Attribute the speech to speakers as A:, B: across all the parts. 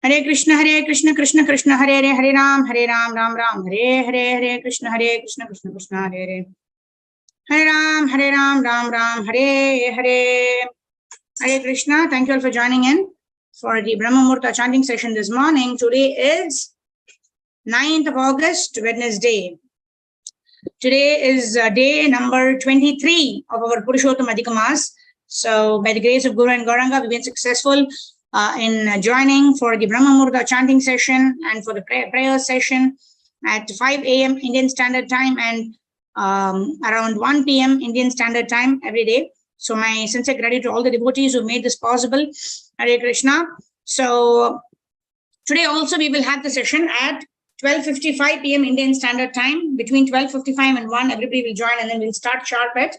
A: Hare Krishna, Krishna Krishna, Hare Hare, Hare Ram, Ram Ram, Hare Hare, Hare Krishna, Krishna Krishna, Hare Hare, Hare Ram, Ram Ram, Hare Hare, Hare Krishna. Thank you all for joining in for the Brahma Muhurta chanting session this morning. Today is 9th of August, Wednesday. Today is day number 23 of our Purushottam Adhikamas. So, by the grace of Guru and Gauranga, we've been successful in joining for the Brahma Muhurta chanting session and for the prayer session at 5 a.m. Indian Standard Time and around 1 p.m. Indian Standard Time every day. So, my sincere gratitude to all the devotees who made this possible. Hare Krishna. So, today also we will have the session at 12:55 p.m. Indian Standard Time. Between 12:55 and 1, everybody will join, and then we'll start sharp at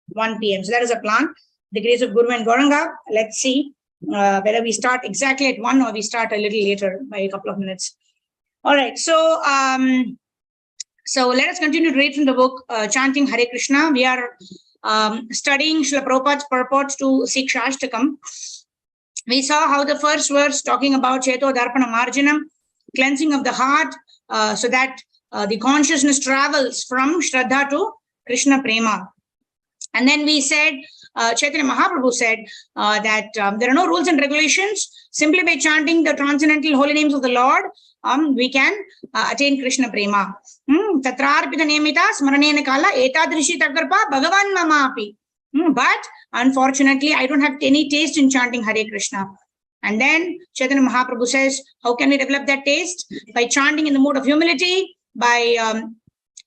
A: 1 p.m. So that is a plan. The grace of Guru and Gauranga. Let's see whether we start exactly at 1 or we start a little later by a couple of minutes. All right. So let us continue to read from the book Chanting Hare Krishna. We are studying Srila Prabhupada's purport to Sikshashtakam. We saw how the first verse talking about Cheto Darpana Marjanam, cleansing of the heart, so that the consciousness travels from Shraddha to Krishna Prema. And then we said, Chaitanya Mahaprabhu said that there are no rules and regulations. Simply by chanting the transcendental holy names of the Lord, we can attain Krishna Prema. Tatrarpita nemita smaranena kala etadrishi takarpa bhagavan mamapi. But unfortunately, I don't have any taste in chanting Hare Krishna. And then Chaitanya Mahaprabhu says, how can we develop that taste? By chanting in the mood of humility, by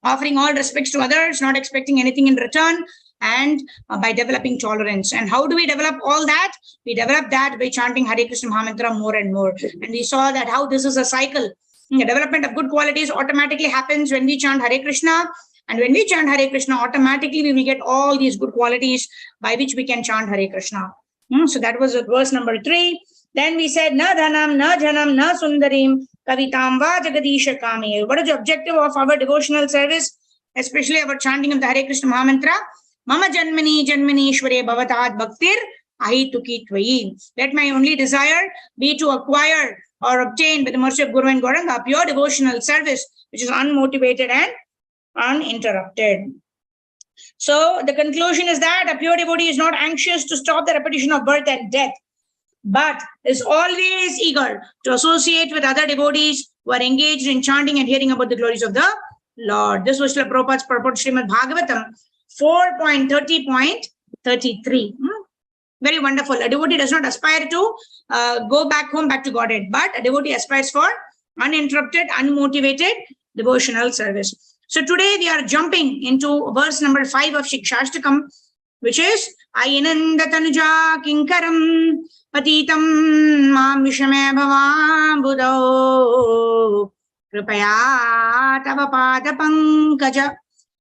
A: offering all respects to others, not expecting anything in return, and by developing tolerance. And how do we develop all that? We develop that by chanting Hare Krishna Mahamantra more and more. And we saw that how this is a cycle. The development of good qualities automatically happens when we chant Hare Krishna. And when we chant Hare Krishna, automatically we will get all these good qualities by which we can chant Hare Krishna. So that was verse number 3. Then we said, na dhanam, na janam, na sundarim, kavitam va jagadisha kami. What is the objective of our devotional service, especially our chanting of the Hare Krishna Mahamantra? Mama janmani janmani ishware bhavatad bhaktir ahituki tvayi. Let my only desire be to acquire or obtain, by the mercy of Guru and Gauranga, pure devotional service, which is unmotivated and uninterrupted. So the conclusion is that a pure devotee is not anxious to stop the repetition of birth and death, but is always eager to associate with other devotees who are engaged in chanting and hearing about the glories of the Lord. This was Srila Prabhupada's purport, Srimad Bhagavatam 4.30.33. Very wonderful. A devotee does not aspire to go back home, back to Godhead, but a devotee aspires for uninterrupted, unmotivated devotional service. So today we are jumping into verse number 5 of Sikshashtakam, which is Ayinanda Tanuja Kinkaram Patitam Mam Vishame Bhavam Buddho Kripaya Tava Pada Pankaja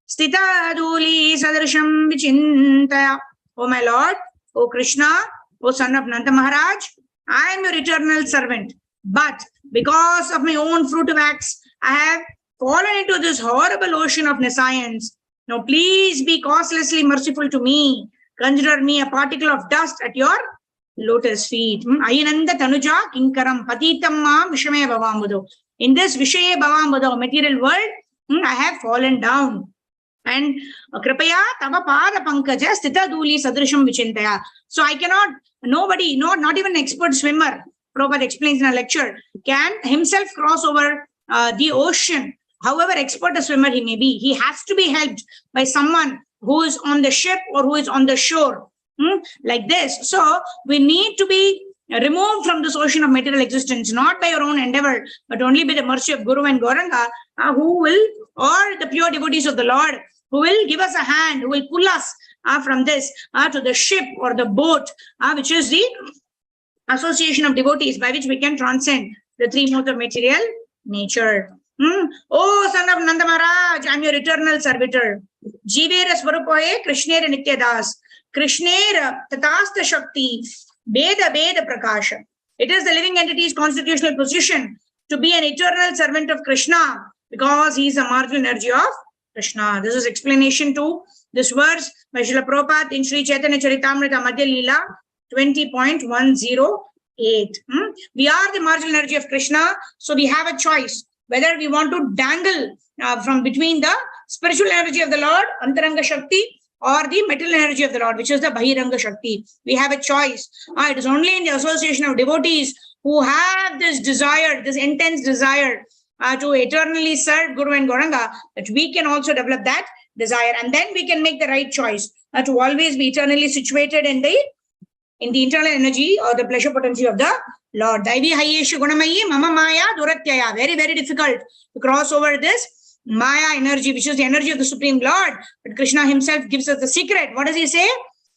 A: Stita Duli Sadrasham Vichintaya. O my Lord, O Krishna, O son of Nanda Maharaj, I am your eternal servant. But because of my own fruitive acts, I have fallen into this horrible ocean of nescience. Now please be causelessly merciful to me. Consider me a particle of dust at your lotus feet. Ayinanda tanuja kinkaram patitam mam vishame bhavambudo. In this vishaye bhavambudo, material world, I have fallen down. And kripaya tava pada pankaja stita duli sadrisham vichintaya. So I cannot, nobody, not even an expert swimmer, Prabhupada explains in a lecture, can himself cross over the ocean. However expert a swimmer he may be, he has to be helped by someone who is on the ship or who is on the shore, like this. So we need to be removed from this ocean of material existence, not by our own endeavor, but only by the mercy of Guru and Gauranga, who will, or the pure devotees of the Lord, who will give us a hand, who will pull us from this to the ship or the boat, which is the association of devotees by which we can transcend the three modes of material nature. Oh, son of Nanda Maharaj, I am your eternal servitor. Jivera Swarupoye, Krishnera Nityadas, Krishnera Tatasta Shakti, Beda Beda Prakasha. It is the living entity's constitutional position to be an eternal servant of Krishna because he is a marginal energy of Krishna. This is explanation to this verse by Srila Prabhupada in Sri Chaitanya Charitamrita Madhya Leela 20.10. 8. We are the marginal energy of Krishna, so we have a choice whether we want to dangle from between the spiritual energy of the Lord, Antaranga Shakti, or the material energy of the Lord, which is the Bahiranga Shakti. We have a choice. It is only in the association of devotees who have this desire, this intense desire to eternally serve Guru and Gauranga, that we can also develop that desire, and then we can make the right choice to always be eternally situated in the internal energy or the pleasure potency of the Lord. Daivi Hayeshu Gunamayi Mama Maya Duratyaya. Very, very difficult to cross over this Maya energy, which is the energy of the Supreme Lord. But Krishna himself gives us the secret. What does he say?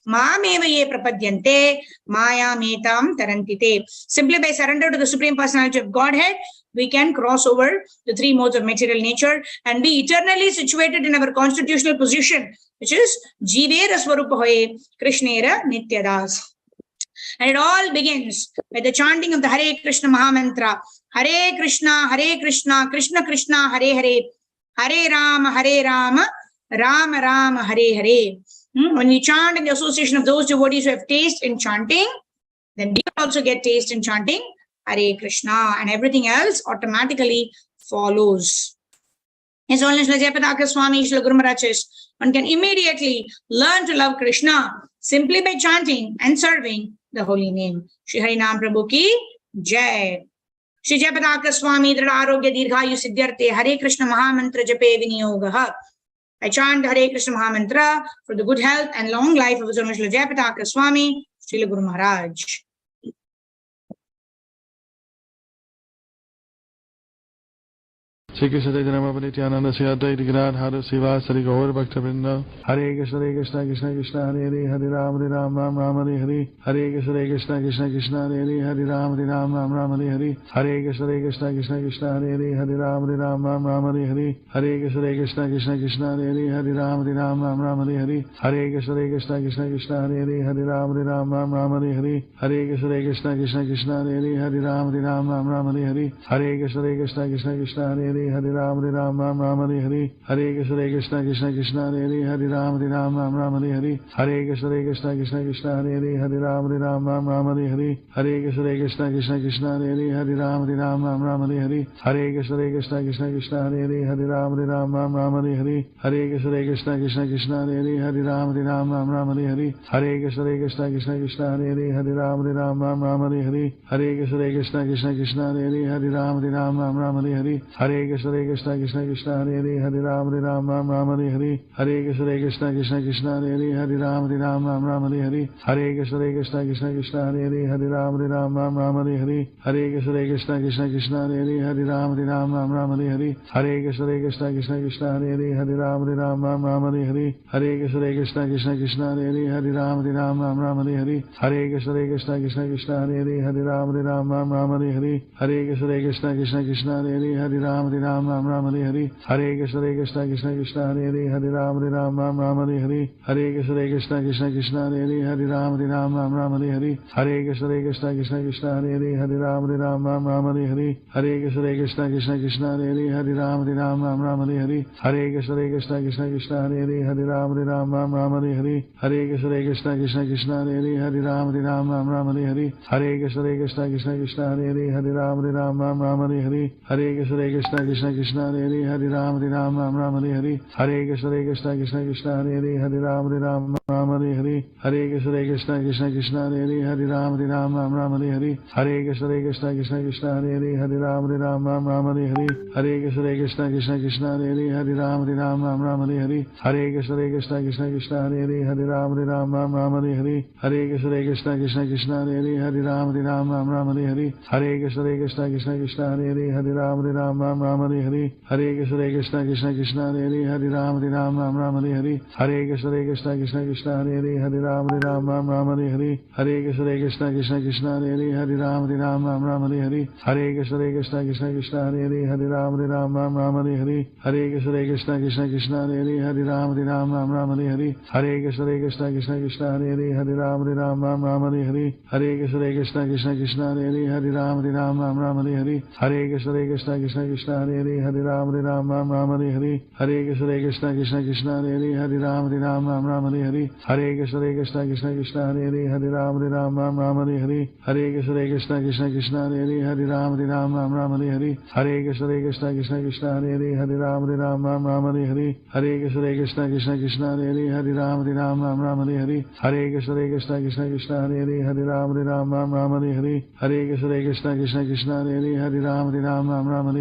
A: Mameva ye prapadyante Maya metam tarantite. Simply by surrender to the Supreme Personality of Godhead, we can cross over the three modes of material nature and be eternally situated in our constitutional position, which is Jivera Swarupa Hoye Krishnera Nityadas. And it all begins by the chanting of the Hare Krishna Mahamantra. Hare Krishna, Krishna Krishna, Hare Hare, Hare Rama, Rama Rama, Hare Hare. When we chant in the association of those devotees who have taste in chanting, then we also get taste in chanting Hare Krishna, and everything else automatically follows. His Holiness Jayapataka Swami Srila Guru Maharaj says, one can immediately learn to love Krishna simply by chanting and serving the holy name. Shri Harinam Prabhu ki Jai. Shri Jayapataka Swami Drada Arogya Dirghayu Siddhyarte Hare Krishna Mahamantra Jape Viniyogaha. I chant Hare Krishna Mahamantra for the good health and long life of His Holiness Jayapataka Swami Srila Guru Maharaj.
B: Shri Krishna Chaitanya Prabhu Sri Advaita Gadadhara Srivasari Gaur Bhaktivinoda. Hare Krishna Krishna Krishna Hare Hare, Hare Ram Ram Hare Hare. Hare Krishna Krishna Krishna Hare Hare, Hare Ram Ram Hare Hare. Hare Krishna Krishna Krishna Hare Hare, Hare Ram Hare Hare. Hare Krishna Krishna Krishna Hare Hare, Hare Ram Hare Hare. Hare Krishna Krishna Krishna Hare Hare, Hare Ram Hare Hare. Hare Krishna Krishna Krishna Hare Hare, Hare Ram Hare Hare. Hare Krishna Krishna Krishna Hare Hare, Hare Ram Hare Hare. Hare Krishna Krishna Krishna Hare Hare, Hare Ram Hare Hare. Hare Krishna Krishna Krishna Hare Hare, Hare Ram Hare Hare. Hare Krishna Krishna Krishna Hare Hare, Hare Ram Hare Hare. Hare Krishna Krishna Krishna Hare Hare, Hare Ram Hare Hare. Hare Krishna Krishna Krishna Hare Hare, Hare Ram Hare Hare. Hare Krishna Krishna Krishna Hare Hare, Hare Ram Hare Hare. Hare Krishna Krishna Krishna Hare Hare, Hare Ram Hare Hare. Hare Krishna Krishna Krishna Hare Hare, Hare Ram Hare Hare. Hare Krishna Krishna Krishna Hare Hare, Hare Ram Hare Hare. Hare Krishna Krishna Krishna Hare Hare, Hare Ram Hare Hare. Hare Krishna Krishna Krishna Hare Hare, Hare Ram Hare Hare. Hare Krishna Krishna Krishna Hare Hare, Hare Ram Hare Hare. Hare Krishna Krishna Krishna Hare Hare, Hare Ram Hare Hare. Hare Krishna Krishna Krishna Hare Hare, Hare Ram Hare Hare. Hare Krishna Krishna Krishna Hare Hare, Hare Ram Hare Hare. Hare Krishna Krishna Krishna Hare Hare, Hare Ram Hare Hare. Hare Krishna Krishna Krishna Hare Hare, Hare Ram Hare Hare. Hare Krishna Krishna Krishna Hare Hare, Hare Ram Hare Hare. Hare Krishna Krishna Krishna Hare Hare, Hare Ram Hare Hare. Hare Krishna Krishna Krishna Hare Hare, Hare Ram Hare Hare. Hare Krishna Krishna Krishna Hare Hare, Hare Ram Hare Hare. Hare Krishna Krishna Krishna Hare Hare, Hare Ram Hare Hare. Hare Krishna Krishna Krishna Hare Hare, Hare Ram Hare Hare. Hare Krishna Krishna Krishna Hare Hare, Hare Ram Hare Hare. Hare Krishna Krishna Krishna Hare Hare, Hare Ram Hare Hare. Hare Krishna Krishna Krishna Hare Hare, Hare Ram Hare Hare. Hare Krishna Krishna Krishna Hare Hare, Hare Ram Hare Hare. Hare Krishna Krishna Krishna Hare Hare, Hare Ram Hare Hare. Hare Krishna Krishna Krishna Hare Hare, Hare Ram Hare Hare. Hare Krishna Krishna Krishna Hare Hare, Hare Ram Hare Hare. Hare Krishna Krishna Krishna Hare Hare, Hare Ram Hare Hare. Hare Krishna Krishna Krishna Hare Hare, Hare Ram Hare Hare. Hare Krishna Krishna Krishna Hare Hare, Hare Ram Hare Hare. Hare Krishna Krishna Krishna Hare Hare, Hare Ram Hare Hare. Hare Krishna Krishna Krishna Hare Hare, Hare Ram Hare Hare. Hare Krishna Krishna Krishna Hare Hare, Hare Ram Hare Hare. Hare Krishna Krishna Krishna Hare Hare, Hare Ram Hare Hare. Hare Krishna Krishna Krishna Hare Hare Hare Ram Ram Hare Hare Hare Krishna Krishna Krishna Hare Hare Ram Ram Hare Hare Hare Krishna Krishna Krishna Hare Hare Ram Ram Hare Hare Hare Krishna Krishna Krishna Hare Hare Ram Ram Hare Hare Hare Krishna Krishna Krishna Hare Hare Ram Ram Hare Hare Hare Krishna Krishna Krishna Hare Hare Ram Ram Hare Hare Hare Krishna Krishna Krishna Hare Hare Ram Ram Hare Hare Hare Krishna Krishna Krishna Hare Hare Ram Ram Hare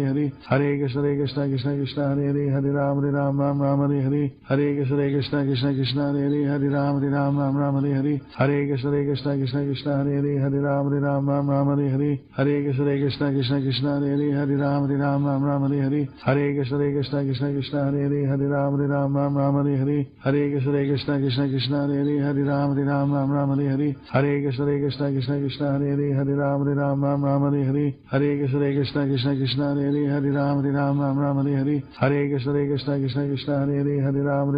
B: Hare Hare Krishna Krishna Krishna Hare Hare Ram Ram Hare Hare Hare Krishna Krishna Krishna Hare Hare Ram Ram Hare Hare Hare Krishna Krishna Krishna Hare Hare Ram Ram Hare Hare Hare Krishna Krishna Krishna Hare Hare Ram Ram Hare Hare Hare Krishna Krishna Krishna Hare Hare Ram Ram Hare Hare Hare Krishna Krishna Krishna Hare Hare Ram Ram Hare Hare Hare Krishna Krishna Krishna Hare Hare Ram Ram Hare Hare Hare Krishna Krishna Krishna Hare Hare Ram Ram Hare Hare Hare Krishna Krishna Krishna Hare Hare Ram Ram Hare Hare Hare Krishna Krishna Krishna Hare Hare Ram Ram Hare Hare Hare Krishna Krishna Krishna Hare Hare Ram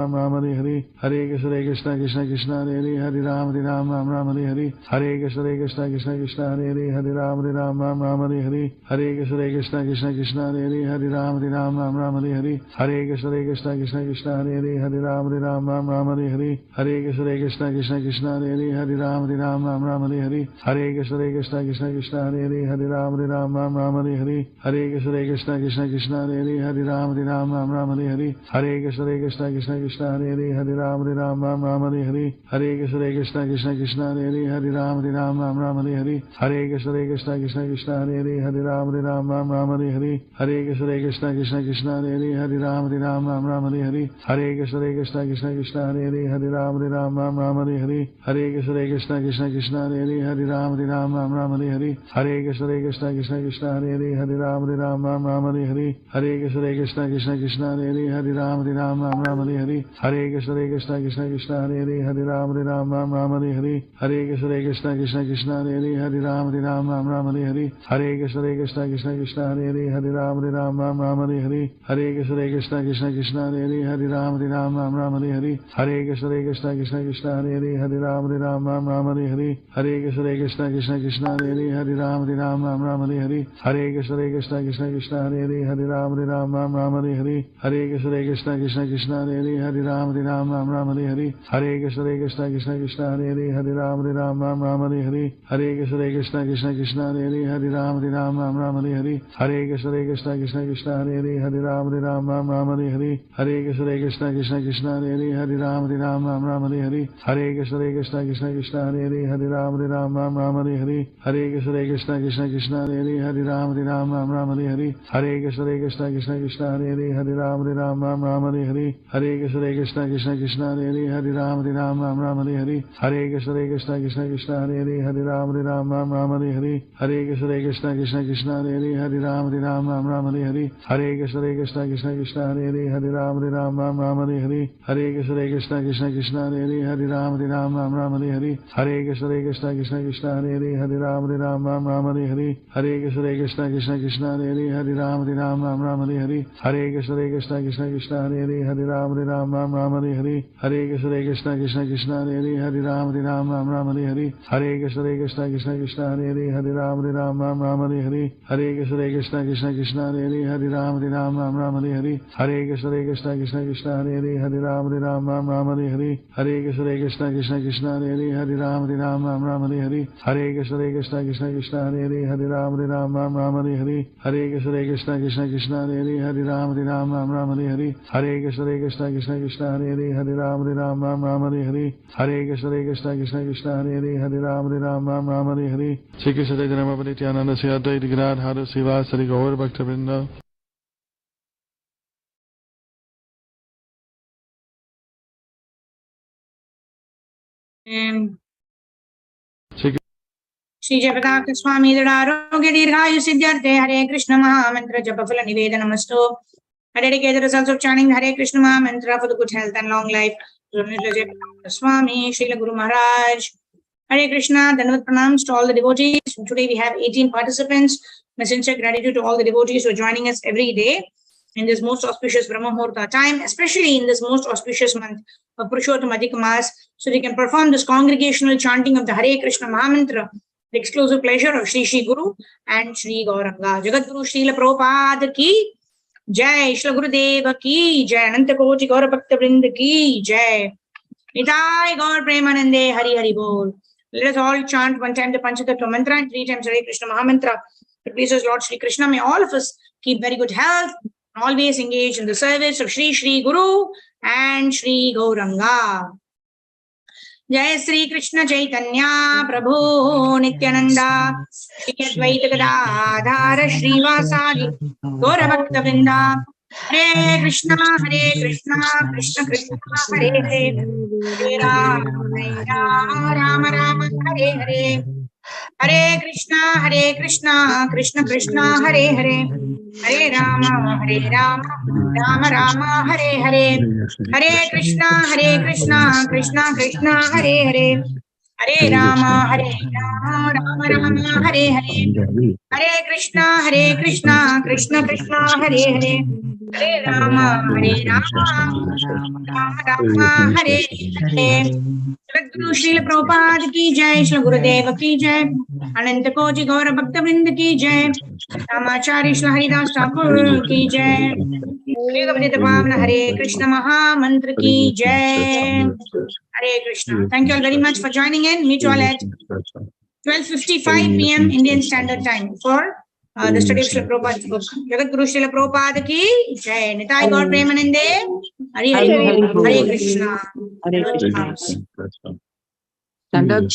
B: Ram Hare Hare Hare Krishna Krishna Krishna Hare Hare Ram Ram Hare Hare Hare Krishna Krishna Krishna Hare Hare Ram Ram Hare Hare Hare Krishna Krishna Krishna Hare Hare Ram Ram Hare Hare Hare Krishna Krishna Krishna Hare Hare Ram Ram Hare Hare Hare Krishna Krishna Krishna Hare Hare Ram Ram Hare Hare Hare Krishna Krishna Krishna Hare Hare Ram Ram Hare Hare Hare Krishna Krishna Krishna Hare Hare Ram Ram Hare Hare Hare Krishna Krishna Krishna Hare Hare Ram Ram Hare Hare Hare Krishna Krishna Krishna Hare Hare Ram Ram Hare Hare Hare Krishna Krishna Krishna Hare Hare Ram Ram Hare Hare Hare Krishna Krishna Krishna Hare Hare Ram Ram Hare Hare Hare Krishna Krishna Krishna Hare Hare Ram Ram Hare Hare Hare Krishna Krishna Krishna Hare Hare Ram Ram Hare Hare Hare Krishna Krishna Krishna Hare Hare Ram Ram Hare Hare Hare Krishna Krishna Krishna Hare Hare Ram Ram Hare Hare Hare Krishna Krishna Krishna Hare Hare Ram Ram Hare Hare Hare Krishna Krishna Krishna Hare Hare Ram Ram Hare Hare Hare Krishna Krishna Krishna Hare Hare Ram Ram Hare Hare Hare Krishna Krishna Krishna Hare Hare Ram Ram Hare Hare Hare Krishna Krishna Krishna Hare Hare Ram Ram Hare Hare Hare Krishna Krishna Krishna Hare Hare Ram Ram Hare Hare Hare Krishna Krishna Krishna Hare Hare Ram Ram Hare Hare Hare Krishna Krishna Krishna Hare Hare Ram Ram Hare Hare Hare Krishna Krishna Krishna Hare Hare Ram Ram Hare Hare Hare Krishna Krishna Krishna Hare Hare Ram Ram Hare Hare Hare Krishna Krishna Krishna Hare Hare Ram Ram Hare Hare Hare Krishna Krishna Krishna Hare Hare Ram Ram Hare Hare Hare Krishna Krishna Krishna Hare Hare Ram Ram Hare Hare Hare Krishna Krishna Krishna Hare Hare Ram Ram Hare Hare Hare Krishna Krishna Krishna Hare Hare Ram Ram Hare Hare Hare Krishna Krishna Krishna Hare Hare Ram Ram Hare Hare Hare Krishna Krishna Krishna Hare Hare Ram Ram Hare Hare Hare Krishna Krishna Krishna Hare Hare Ram Ram Hare Hare Hare Krishna Krishna Krishna Hare Hare Ram Ram Hare Hare Hare Krishna Krishna Krishna Hare Hare Ram Ram Hare Hare Hare Krishna Krishna Krishna Hare Hare Ram Ram Hare Hare Hare Krishna Krishna Krishna Hare Hare Ram Ram Hare Hare Hare Krishna Krishna Krishna Hare Hare Ram Ram Hare Hare Hare Krishna Krishna Krishna Hare Hare Ram Ram Hare Hare Hare Krishna Krishna Krishna Hare Hare Ram Ram Hare Hare Hare Krishna Krishna Krishna Hare Hare Ram Ram Hare Hare Hare Krishna Krishna Krishna Hare Hare Ram Ram Hare Hare Hare Krishna Krishna Krishna Hare Hare Ram Ram Hare Hare Hare Krishna Krishna Krishna Hare Hare Ram Ram Hare Hare Hare Krishna Krishna Krishna Hare Hare Ram Hare Hare Shri Krishna Chaitanya Nityananda Sri Advaita Gadadhara Srivasari Gaur Bhaktivinoda
A: Shri Jagadath Swami Dadaroge Dirghayu Siddhyarthe Hare Krishna Mahamantra Japafala Nivedanastu. I dedicate the results of chanting Hare Krishna Mahamantra for the good health and long life to Swami Srila Guru Maharaj. Hare Krishna, Dandavat Pranams to all the devotees. Today we have 18 participants. My sincere gratitude to all the devotees who are joining us every day in this most auspicious Brahma Muhurta time, especially in this most auspicious month of Purushottam Adhika Mas, so we can perform this congregational chanting of the Hare Krishna Mahamantra the exclusive pleasure of Shri Shri Guru and Shri Gauranga. Jagat Guru Srila Prabhupada ki Jai, Shri Gurudev ki Jai, Ananta Koti Gaura Bhakta Vrinda ki Jai, Nitai Gaur Premanande, Hari Hari Bol. Let us all chant one time the Panchatattva mantra and 3 times Hare Krishna Mahamantra. It pleases Lord Shri Krishna. May all of us keep very good health, always engage in the service of Shri Shri Guru and Shri Gauranga. Jai Sri Krishna Chaitanya Prabhu Nityananda Shri Advaita Gadadhara Srivasadi Gaura Bhakta Vrinda. Hare Krishna Krishna Krishna Hare Hare, Hare Rama Rama Rama Hare Hare, Hare Krishna Krishna Krishna Hare Hare, Hare Rama Rama Rama Hare Hare, Hare Krishna Krishna Krishna Hare Hare, Hare Rama Rama Rama Hare Hare, Hare Krishna Krishna Krishna Hare Hare, Hare Rama Rama Hare Hare. Guru Srila Prabhupada ki Jai, Shri Gurudev ki Jai, Ananta Koti Gaura Bhakta Vrinda ki Jai, Ramacharya Shri Haridas Thakur ki Jai, Gavadita Bhavana Hare Krishna Maha Mantra ki Jai. Hare Krishna. Thank you all very much for joining in. Meet you all at 12:55 p.m. Indian Standard Time for the study of Srila Prabhupada's book. Jagat Guru Srila Prabhupada ki Jai. Nitai Gaur Premanande. Hari Hari Bol. Hare Krishna.
C: Hare Krishna.
B: Krishna.
C: Standard